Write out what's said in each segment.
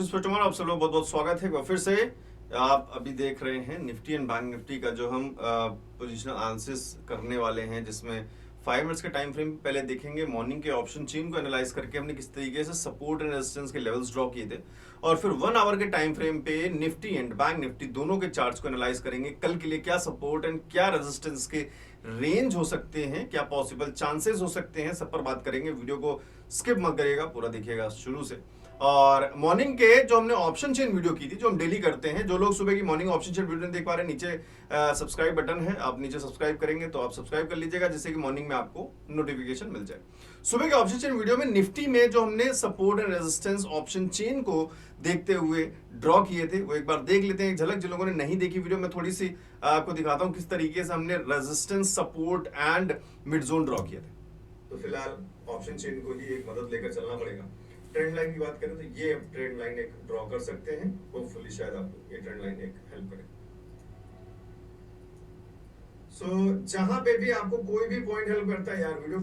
Tomorrow आप सब लोग बहुत बहुत स्वागत है एक बार फिर से। आप अभी देख रहे हैं निफ्टी एंड बैंक निफ्टी का जो हम पोजीशनल एनालिसिस करने वाले हैं, जिसमें 5 मिनट्स के टाइम फ्रेम पहले देखेंगे। मॉर्निंग के ऑप्शन चेन को एनालाइज करके हमने किस तरीके से सपोर्ट एंड रेजिस्टेंस के लेवल्स ड्रॉ किए थे, और फिर 1 आवर के टाइम फ्रेम पे निफ्टी एंड बैंक निफ्टी दोनों के चार्ट्स को एनालाइज करेंगे। कल के लिए क्या सपोर्ट एंड क्या रेजिस्टेंस के रेंज हो सकते हैं, क्या पॉसिबल चांसेस हो सकते हैं, सब पर बात करेंगे। वीडियो को स्किप मत करिएगा, पूरा देखिएगा शुरू से। और मॉर्निंग के जो हमने ऑप्शन चेन वीडियो की थी, जो हम डेली करते हैं, जो लोग सुबह की मॉर्निंग ऑप्शन चेन वीडियो नहीं देख पा रहे, नीचे सब्सक्राइब बटन है, आप नीचे सब्सक्राइब करेंगे तो आप सब्सक्राइब कर लीजिएगा, जिससे कि मॉर्निंग में आपको नोटिफिकेशन मिल जाए। सुबह के ऑप्शन चेन वीडियो में निफ्टी में जो हमने support and resistance option chain को देखते हुए ड्रॉ किए थे, वो एक बार देख लेते हैं एक झलक। जिन लोगों ने नहीं देखी वीडियो, मैं थोड़ी सी आपको दिखाता हूँ किस तरीके से हमने resistance, support and mid zone draw किए थे। तो फिलहाल ऑप्शन चेन को ही एक मदद लेकर चलना पड़ेगा। ट्रेंड लाइन की बात करें तो ये ट्रेंड लाइन एक ड्रॉ कर सकते हैं, होपफुली शायद आपको ये ट्रेंड लाइन एक हेल्प करे। जहां पे भी आपको कोई भी पॉइंट हेल्प करता है यार वीडियो।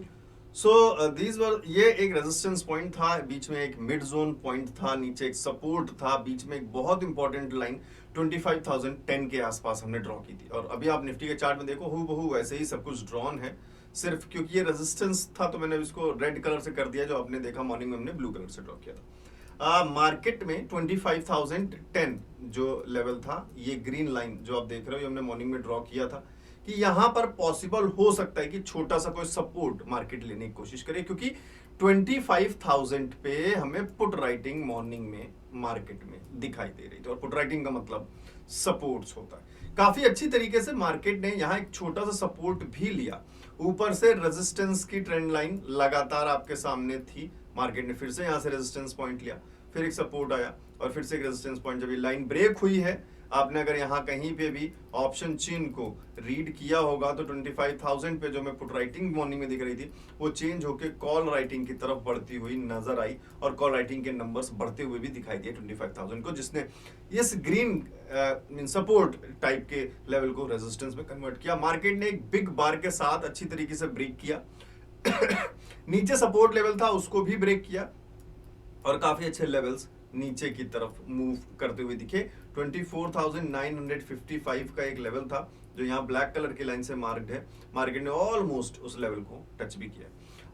दीज वर, ये एक रेजिस्टेंस पॉइंट था, बीच में एक मिड जोन पॉइंट था, नीचे एक सपोर्ट था, बीच में एक बहुत इंपॉर्टेंट लाइन 25,010 के आसपास हमने ड्रॉ की थी। और अभी आप निफ्टी के चार्ट में देखो, हूबहू वैसे ही सब कुछ ड्रॉन है, सिर्फ क्योंकि ये रेजिस्टेंस था तो मैंने इसको रेड कलर से कर दिया। जो आपने देखा मॉर्निंग में हमने ब्लू कलर से ड्रॉ किया था। मार्केट में 25,010 जो लेवल था, ये ग्रीन लाइन जो आप देख रहे हो, ये हमने मॉर्निंग में ड्रॉ किया था कि यहां पर पॉसिबल हो सकता है कि छोटा सा कोई सपोर्ट मार्केट लेने की कोशिश करे, क्योंकि 25,000 पे हमें पुट राइटिंग मॉर्निंग में मार्केट में दिखाई दे रही थी। और पुट राइटिंग का मतलब सपोर्ट्स होता है। काफी अच्छी तरीके से मार्केट ने यहाँ एक छोटा सा सपोर्ट भी लिया। ऊपर से रेजिस्टेंस की ट्रेंड लाइन लगातार आपके सामने थी, मार्केट ने फिर से यहाँ से रेजिस्टेंस पॉइंट लिया, फिर एक सपोर्ट आया और फिर से एक रेजिस्टेंस पॉइंट। जब ये लाइन ब्रेक हुई है, आपने अगर यहाँ कहीं पे भी ऑप्शन चेन को रीड किया होगा तो 25,000 पे जो मैं पुट राइटिंग मॉर्निंग में दिख रही थी, वो चेंज होके कॉल राइटिंग की तरफ बढ़ती हुई नजर आई, और कॉल राइटिंग के नंबर्स बढ़ते हुए भी दिखाई दिए 25,000 को, जिसने इस ग्रीन सपोर्ट टाइप के लेवल को रेजिस्टेंस में कन्वर्ट किया। मार्केट ने एक बिग बार के साथ अच्छी तरीके से ब्रेक किया नीचे सपोर्ट लेवल था उसको भी ब्रेक किया, और काफी अच्छे लेवल्स नीचे की तरफ मूव करते हुए दिखे। 24,955 का एक लेवल था जो यहाँ ब्लैक कलर की लाइन से मार्क्ड है। मार्केट ने ऑलमोस्ट उस लेवल को टच भी किया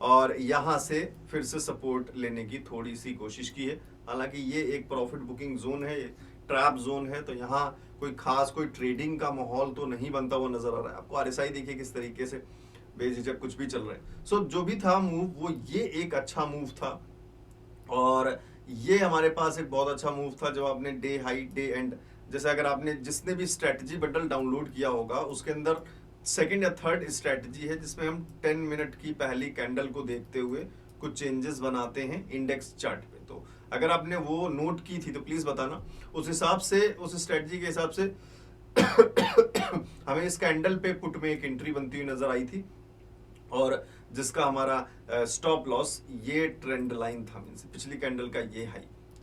और यहाँ से फिर से सपोर्ट लेने की थोड़ी सी कोशिश की है। हालांकि ये एक प्रॉफिट बुकिंग जोन है, ट्रैप जोन है, तो यहाँ कोई खास कोई ट्रेडिंग का माहौल तो नहीं बनता हुआ नजर आ रहा है आपको। आरएसआई देखिए किस तरीके से बेझिझक कुछ भी चल रहा है। जो भी था मूव, वो ये एक अच्छा मूव था, और ये हमारे पास एक बहुत अच्छा मूव था। जब आपने डे हाई डे एंड, जैसे अगर आपने जिसने भी स्ट्रेटजी बंडल डाउनलोड किया होगा, उसके अंदर सेकंड या थर्ड स्ट्रेटजी है जिसमें हम 10 मिनट की पहली कैंडल को देखते हुए कुछ चेंजेस बनाते हैं इंडेक्स चार्ट पे। तो अगर आपने वो नोट की थी तो प्लीज बताना, उस हिसाब से, उस स्ट्रेटजी के हिसाब से हमें इस कैंडल पे पुट में एक एंट्री बनती हुई नजर आई थी, और जिसका हमारा स्टॉप लॉस ये ट्रेंड लाइन था, मींस पिछली कैंडल का ये हाई।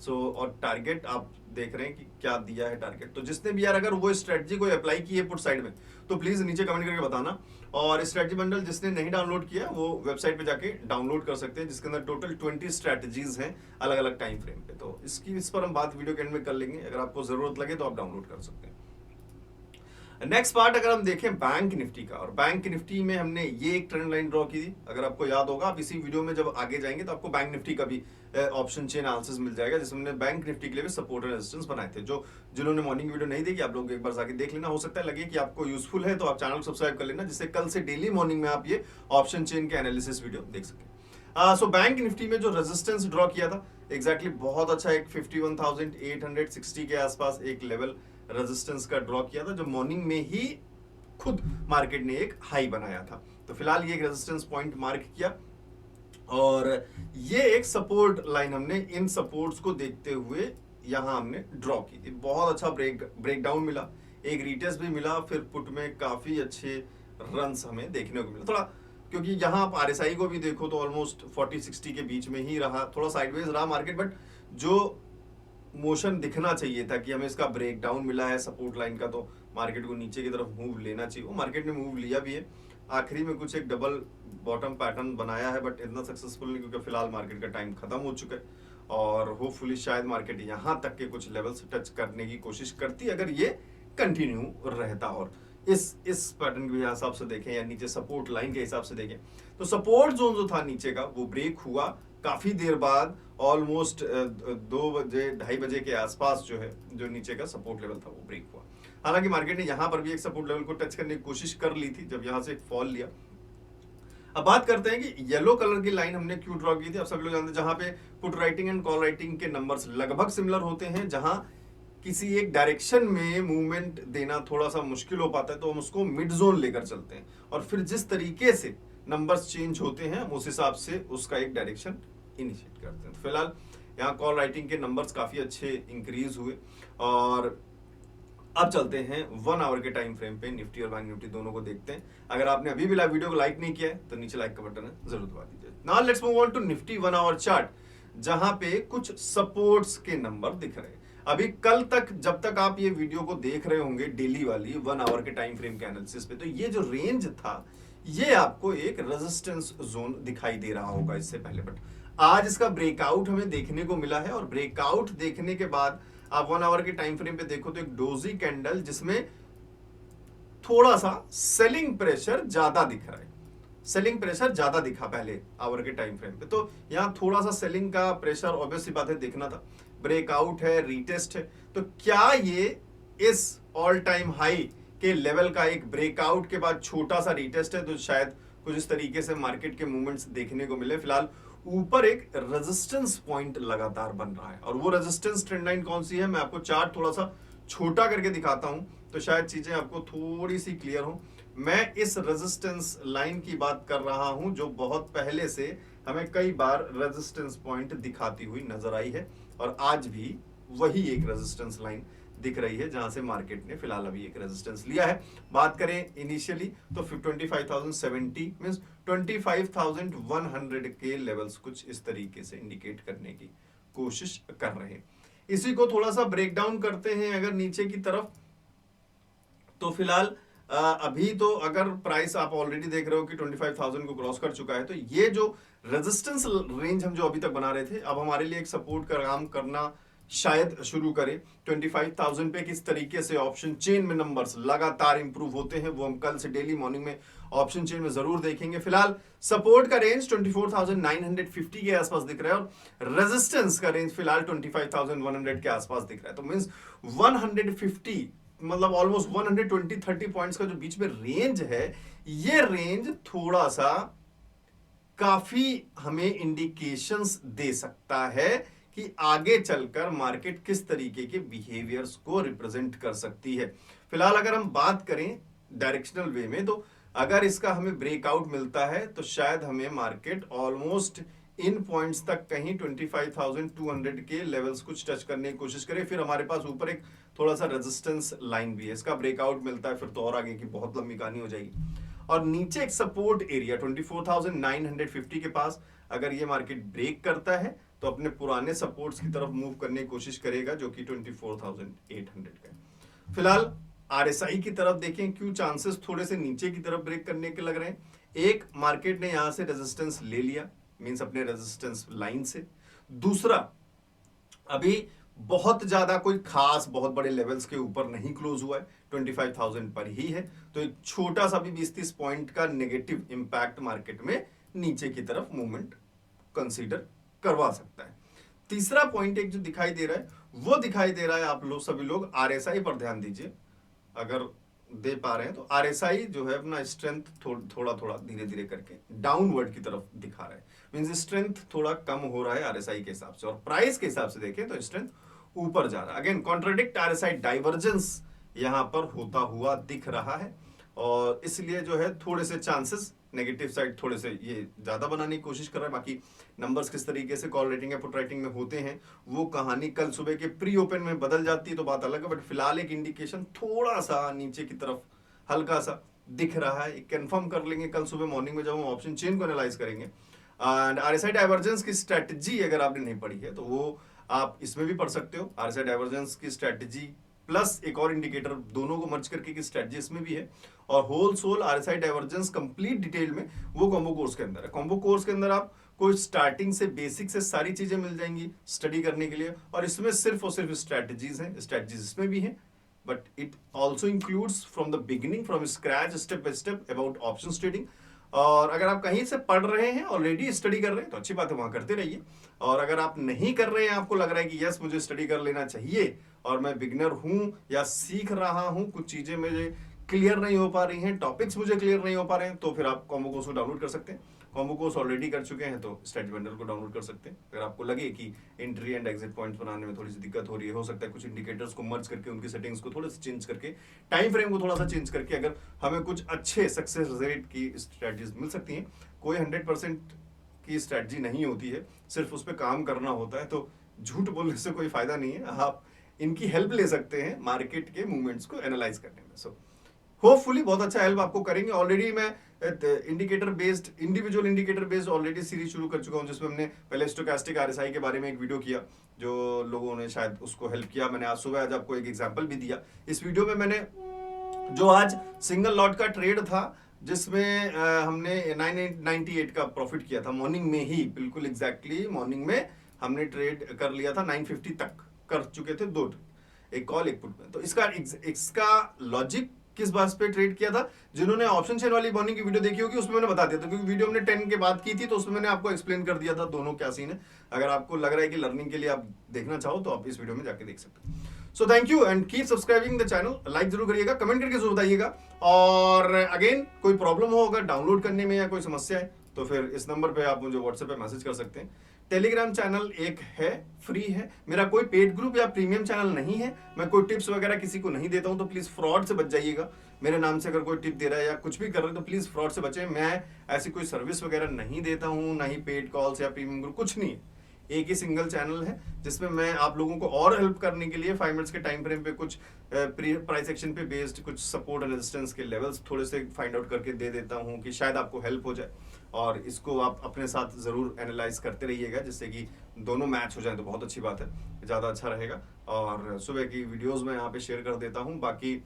और टारगेट आप देख रहे हैं कि क्या दिया है टारगेट। तो जिसने भी यार अगर वो स्ट्रेटजी को अप्लाई की है पुट साइड में, तो प्लीज नीचे कमेंट करके बताना। और स्ट्रेटजी बंडल जिसने नहीं डाउनलोड किया, वो वेबसाइट पे जाके डाउनलोड कर सकते हैं, जिसके अंदर टोटल 20 स्ट्रेटजीज हैं अलग अलग टाइम फ्रेम पे। तो इस पर हम बात वीडियो के एंड में कर लेंगे, अगर आपको जरूरत लगे तो आप डाउनलोड कर सकते हैं। नेक्स्ट पार्ट अगर हम देखें बैंक निफ्टी का, और बैंक निफ्टी में हमने ये एक ट्रेंड लाइन ड्रॉ की थी, अगर आपको याद होगा। आप इसी वीडियो में जब आगे जाएंगे तो आपको बैंक निफ्टी का भी ऑप्शन चेन एनालिसिस मिल जाएगा, जिसमें हमने बैंक निफ्टी के लिए भी सपोर्ट और रेजिस्टेंस बनाए थे। जिन्होंने मॉर्निंग वीडियो नहीं देखी, आप लोग एक बार जाके देख लेना। हो सकता है लगे कि आपको यूजफुल है तो आप चैनल को सब्सक्राइब कर लेना, जिससे कल से डेली मॉर्निंग में आप ये ऑप्शन चेन के एनालिसिस वीडियो देख सकें। बैंक निफ्टी में जो रेजिस्टेंस ड्रॉ किया था, एग्जैक्टली बहुत अच्छा, एक 51,860 के आसपास एक लेवल रेजिस्टेंस का ड्रॉ किया था, जो मॉर्निंग में ही खुद मार्केट ने एक हाई बनाया था। तो फिलहाल ये एक रेजिस्टेंस पॉइंट मार्क किया, और ये एक सपोर्ट लाइन हमने इन सपोर्ट्स को देखते हुए यहां हमने ड्रॉ की थी। बहुत अच्छा ब्रेकडाउन मिला, एक रीटेस्ट भी मिला, फिर पुट में काफी अच्छे रन्स हमें देखने को मिला। थोड़ा क्योंकि यहाँ आप आरएसआई को भी देखो तो ऑलमोस्ट 40-60 के बीच में ही रहा, थोड़ा साइडवेज रहा मार्केट, बट जो मोशन दिखना चाहिए था कि हमें इसका ब्रेकडाउन मिला है सपोर्ट लाइन का, तो मार्केट को नीचे की तरफ मूव लेना चाहिए, वो मार्केट ने मूव लिया भी है। आखिरी में कुछ एक डबल बॉटम पैटर्न बनाया है, बट इतना सक्सेसफुल नहीं, क्योंकि फिलहाल मार्केट का टाइम खत्म हो चुका है। और होपफुली शायद मार्केट यहाँ तक के कुछ लेवल्स टच करने की कोशिश करती अगर ये कंटिन्यू रहता। और इस पैटर्न के हिसाब से देखें या नीचे सपोर्ट लाइन के हिसाब से देखें तो सपोर्ट जोन जो था नीचे का वो ब्रेक हुआ काफी देर बाद, ऑलमोस्ट 2 बजे 2:30 बजे के आसपास जो है जो नीचे का सपोर्ट लेवल था वो ब्रेक हुआ। हालांकि मार्केट ने यहां पर भी एक सपोर्ट लेवल को टच करने की कोशिश कर ली थी जब यहां से एक फॉल लिया। अब बात करते हैं कि येलो कलर की लाइन हमने क्यों ड्रॉ की थी। आप सभी लोग जानते हैं जहां पे put writing and call writing के नंबर्स लगभग सिमिलर होते हैं, जहां किसी एक डायरेक्शन में मूवमेंट देना थोड़ा सा मुश्किल हो पाता है तो हम उसको मिड जोन लेकर चलते हैं और फिर जिस तरीके से नंबर्स चेंज होते हैं उस हिसाब से उसका एक डायरेक्शन इनिशिएट करते हैं। तो फिलहाल यहाँ कॉल राइटिंग के नंबर्स काफी अच्छे इंक्रीज हुए। और अब चलते हैं 1 आवर के टाइम फ्रेम पे निफ्टी और बैंक निफ्टी दोनों को देखते हैं। अगर आपने अभी भी वीडियो को लाइक नहीं किया है तो नीचे लाइक का बटन है जरूर दबा दीजिए। Now let's move on to Nifty 1 hour chart, जहां पे कुछ सपोर्ट्स के नंबर दिख रहे हैं। अभी कल तक जब तक आप ये वीडियो को देख रहे होंगे डेली वाली 1 आवर के टाइम फ्रेम के एनालिसिस पे, तो ये जो रेंज था ये आपको एक रेजिस्टेंस जोन दिखाई दे रहा होगा इससे पहले, बट आज इसका ब्रेकआउट हमें देखने को मिला है। और ब्रेकआउट देखने के बाद आप 1 आवर के टाइम फ्रेम पे देखो तो एक डोजी कैंडल जिसमें थोड़ा सा सेलिंग प्रेशर ज्यादा दिख रहा है, सेलिंग प्रेशर ज्यादा दिखा पहले आवर के टाइम फ्रेम पे, तो यहाँ थोड़ा सा सेलिंग का प्रेशर ऑब्वियसली बात है देखना था। ब्रेकआउट है, रीटेस्ट है, तो क्या ये इस ऑल टाइम हाई के लेवल का एक ब्रेकआउट के बाद छोटा सा रीटेस्ट है, तो शायद कुछ इस तरीके से मार्केट के मूवमेंट्स देखने को मिले। फिलहाल ऊपर एक रेजिस्टेंस पॉइंट लगातार बन रहा है और वो रेजिस्टेंस ट्रेंड लाइन कौन सी है मैं आपको चार्ट थोड़ा सा छोटा करके दिखाता हूं तो शायद चीजें आपको थोड़ी सी क्लियर हो। मैं इस रेजिस्टेंस लाइन की बात कर रहा हूं जो बहुत पहले से हमें कई बार रेजिस्टेंस पॉइंट दिखाती हुई नजर आई है और आज भी वही एक रेजिस्टेंस लाइन दिख रही है जहां से मार्केट ने फिलहाल अभी एक रेजिस्टेंस लिया है। बात करें इनिशियली तो 25,070 मींस 25,100 के लेवल्स कुछ इस तरीके से इंडिकेट करने की कोशिश कर रहे हैं। इसी को थोड़ा सा ब्रेक डाउन करते हैं अगर नीचे की तरफ, तो फिलहाल अभी तो अगर प्राइस आप ऑलरेडी देख रहे हो कि 25,000 को क्रॉस कर चुका है, तो ये जो रेजिस्टेंस रेंज हम जो अभी तक बना रहे थे अब हमारे लिए एक सपोर्ट का काम करना शायद शुरू करें। 25,000 पे किस तरीके से ऑप्शन चेन में नंबर्स लगातार इंप्रूव होते हैं वो हम कल से डेली मॉर्निंग में ऑप्शन चेन में जरूर देखेंगे। फिलहाल सपोर्ट का रेंज 24,950 के आसपास दिख रहा है और रेजिस्टेंस का रेंज फिलहाल 25,100 के आसपास दिख रहा है। तो मींस 150 मतलब ऑलमोस्ट 120-30 पॉइंट्स का जो बीच में रेंज है, ये रेंज थोड़ा सा काफी हमें इंडिकेशंस दे सकता है कि आगे चलकर मार्केट किस तरीके के बिहेवियर्स को रिप्रेजेंट कर सकती है। फिलहाल अगर हम बात करें डायरेक्शनल वे में, तो अगर इसका हमें ब्रेकआउट मिलता है तो शायद हमें मार्केट ऑलमोस्ट इन पॉइंट्स तक कहीं 25,200 के लेवल्स कुछ टच करने की कोशिश करे। फिर हमारे पास ऊपर एक थोड़ा सा रेजिस्टेंस लाइन भी है, इसका ब्रेकआउट मिलता है फिर तो और आगे की बहुत लंबी कहानी हो जाएगी। और नीचे एक सपोर्ट एरिया 24,950 के पास अगर ये मार्केट ब्रेक करता है तो अपने पुराने सपोर्ट्स की तरफ मूव करने की कोशिश करेगा जो कि 24,800 का है। फिलहाल आरएसआई की तरफ देखें, क्यों चांसेस थोड़े से नीचे की तरफ ब्रेक करने के लग रहे हैं। एक, मार्केट ने यहां से रेजिस्टेंस ले लिया मींस अपने रेजिस्टेंस लाइन से। दूसरा, अभी बहुत ज्यादा कोई खास बहुत बड़े लेवल्स के ऊपर नहीं क्लोज हुआ है, 25,000 पर ही है, तो एक छोटा सा भी 20-30 पॉइंट का नेगेटिव इंपैक्ट मार्केट में नीचे की तरफ मूवमेंट कंसीडर करवा सकता है। तीसरा पॉइंट एक जो दिखाई दे रहा है वो दिखाई दे रहा है, आप लोग सभी लोग आरएसआई पर ध्यान दीजिए अगर दे पा रहे हैं तो। आरएसआई जो है अपना स्ट्रेंथ थोड़ा थोड़ा धीरे धीरे करके डाउनवर्ड की तरफ दिखा रहा है, मींस स्ट्रेंथ थोड़ा कम हो रहा है आरएसआई के हिसाब से, और प्राइस के हिसाब से देखें तो स्ट्रेंथ ऊपर जा रहा है। अगेन कॉन्ट्राडिक्ट आरएसआई डाइवर्जेंस यहां पर होता हुआ दिख रहा है और इसलिए जो है थोड़े से चांसेस नेगेटिव साइड थोड़े से ये ज्यादा बनाने की कोशिश कर रहा है। बाकी नंबर्स किस तरीके से कॉल रेटिंग या पुट राइटिंग में होते हैं वो कहानी कल सुबह के प्री ओपन में बदल जाती है तो बात अलग है, बट फिलहाल एक इंडिकेशन थोड़ा सा नीचे की तरफ हल्का सा दिख रहा है। कंफर्म कर लेंगे कल सुबह मॉर्निंग में जब हम ऑप्शन चेन को एनालाइज करेंगे। एंड आरएसआई डाइवर्जेंस की स्ट्रेटजी अगर आपने नहीं पढ़ी है तो वो आप इसमें भी पढ़ सकते हो। आरएसआई डाइवर्जेंस की स्ट्रेटजी प्लस एक और इंडिकेटर दोनों को मर्ज करके की स्ट्रेटजी इसमें भी है, और whole sole RSI divergence complete detail में वो कॉम्बो कोर्स के अंदर है। कॉम्बो कोर्स के अंदर आप कोई स्टार्टिंग से बेसिक से सारी चीजें मिल जाएंगी स्टडी करने के लिए, और इसमें सिर्फ और सिर्फ स्ट्रैटेजीज हैं, स्ट्रैटेजीज इसमें भी हैं, but it also includes from the beginning, from scratch, step by step about option trading. और अगर आप कहीं से पढ़ रहे हैं, ऑलरेडी स्टडी कर रहे हैं, तो अच्छी बात है, वहां करते रहिए। और अगर आप नहीं कर रहे हैं, आपको लग रहा है कि यस मुझे स्टडी कर लेना चाहिए और मैं बिगिनर हूं या सीख रहा हूं, कुछ चीजें मुझे क्लियर नहीं हो पा रही हैं, टॉपिक्स मुझे क्लियर नहीं हो पा रहे हैं, तो फिर आप कॉम्बो कोर्स को डाउनलोड कर सकते हैं। कॉम्बो कोर्स ऑलरेडी कर चुके हैं तो स्ट्रैटेजी बंडल को डाउनलोड कर सकते हैं। अगर आपको लगे कि एंट्री एंड एग्जिट पॉइंट्स बनाने में थोड़ी सी दिक्कत हो रही है, हो सकता है कुछ इंडिकेटर्स को मर्ज करके उनकी सेटिंग्स को थोड़ा सा चेंज करके, टाइम फ्रेम को थोड़ा सा चेंज करके अगर हमें कुछ अच्छे सक्सेस रेट की स्ट्रैटेजीज मिल सकती हैं। कोई 100% की स्ट्रैटेजी नहीं होती है, सिर्फ उस पर काम करना होता है, तो झूठ बोलने से कोई फायदा नहीं है। आप इनकी हेल्प ले सकते हैं मार्केट के मूवमेंट्स को एनालाइज करने में। सो होपफुली बहुत अच्छा हेल्प आपको करेंगे। ऑलरेडी मैं indicator based, individual indicator based already series शुरू कर चुका हूं, जिसमें हमने पहले स्टोकेस्टिक आरएसआई के बारे में एक वीडियो किया, जो लोगों ने शायद उसको हेल्प किया। मैंने आज सुबह आज आपको एक एग्जांपल भी दिया इस वीडियो में। मैंने जो आज सिंगल लॉट का ट्रेड था, जिसमें हमने 998 का प्रॉफिट किया था मॉर्निंग में ही, बिल्कुल एग्जैक्टली मॉर्निंग में हमने ट्रेड कर लिया था, 950 तक कर चुके थे, दो एक कॉल एक पुट में। तो इसका लॉजिक किस बात पे ट्रेड किया था, जिन्होंने ऑप्शन चेन वाली मॉर्निंग की वीडियो देखी होगी उसमें मैंने बता दिया था, क्योंकि वीडियो हमने 10 के बाद की थी, तो उसमें मैंने आपको एक्सप्लेन कर दिया था दोनों क्या सीन है। अगर आपको लग रहा है कि लर्निंग के लिए आप देखना चाहो तो आप इस वीडियो में जाके देख सकते हो। So thank you and keep subscribing the channel, like जरूर करिएगा, कमेंट करके जरूर बताइएगा। और अगेन कोई प्रॉब्लम हो अगर डाउनलोड करने में या कोई समस्या है तो फिर इस नंबर पे आप मुझे व्हाट्सएप पे मैसेज कर सकते हैं। टेलीग्राम चैनल एक है, फ्री है, मेरा कोई पेड ग्रुप या प्रीमियम चैनल नहीं है। मैं कोई टिप्स वगैरह किसी को नहीं देता हूं, तो प्लीज फ्रॉड से बच जाइएगा। मेरे नाम से अगर कोई टिप दे रहा है या कुछ भी कर रहे हैं तो प्लीज फ्रॉड से बचें। मैं ऐसी कोई सर्विस वगैरह नहीं देता हूं, ना ही पेड कॉल्स या प्रीमियम ग्रुप, कुछ नहीं है। एक ही सिंगल चैनल है जिसमें मैं आप लोगों को और हेल्प करने के लिए 5 मिनट्स के टाइम फ्रेम पे कुछ प्राइस एक्शन पे बेस्ड कुछ सपोर्ट एंड रेजिस्टेंस के लेवल्स थोड़े से फाइंड आउट करके दे देता हूं कि शायद आपको हेल्प हो जाए। और इसको आप अपने साथ जरूर एनालाइज करते रहिएगा, जिससे कि दोनों मैच हो जाए तो बहुत अच्छी बात है, ज़्यादा अच्छा रहेगा। और सुबह की वीडियोज़ मैं यहाँ पे शेयर कर देता हूँ। बाकी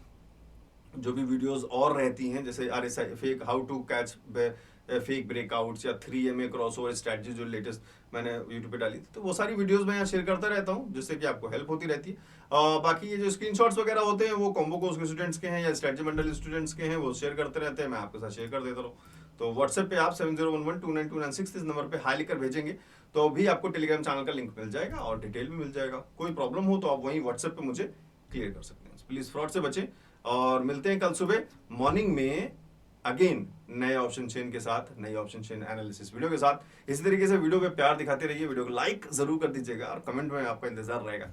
जो भी वीडियोस और रहती हैं, जैसे RSI fake, how to catch fake breakouts या 3MA क्रॉसओवर स्ट्रेटजी जो लेटेस्ट मैंने यूट्यूब पे डाली थी, तो वो सारी वीडियोस मैं यहाँ शेयर करता रहता हूँ, जिससे कि आपको हेल्प होती रहती है। बाकी ये जो स्क्रीनशॉट्स वगैरह होते हैं वो कॉम्बो कोर्स के स्टूडेंट्स के हैं या स्ट्रेटजी मंडल स्टूडेंट्स के हैं, वो शेयर करते रहते हैं, मैं आपके साथ शेयर कर देता हूँ। तो व्हाट्सएप पे आप 7011292996 इस नंबर पे हाई लिखकर भेजेंगे तो भी आपको टेलीग्राम चैनल का लिंक मिल जाएगा और डिटेल भी मिल जाएगा। कोई प्रॉब्लम हो तो आप वहीं व्हाट्सएप पे मुझे क्लियर कर सकते हैं। प्लीज फ्रॉड से बचें और मिलते हैं कल सुबह मॉर्निंग में अगेन नए ऑप्शन चेन के साथ, नई ऑप्शन चेन एनालिसिस वीडियो के साथ। इसी तरीके से वीडियो पे प्यार दिखाते रहिए, वीडियो को लाइक जरूर कर दीजिएगा और कमेंट में आपका इंतजार रहेगा।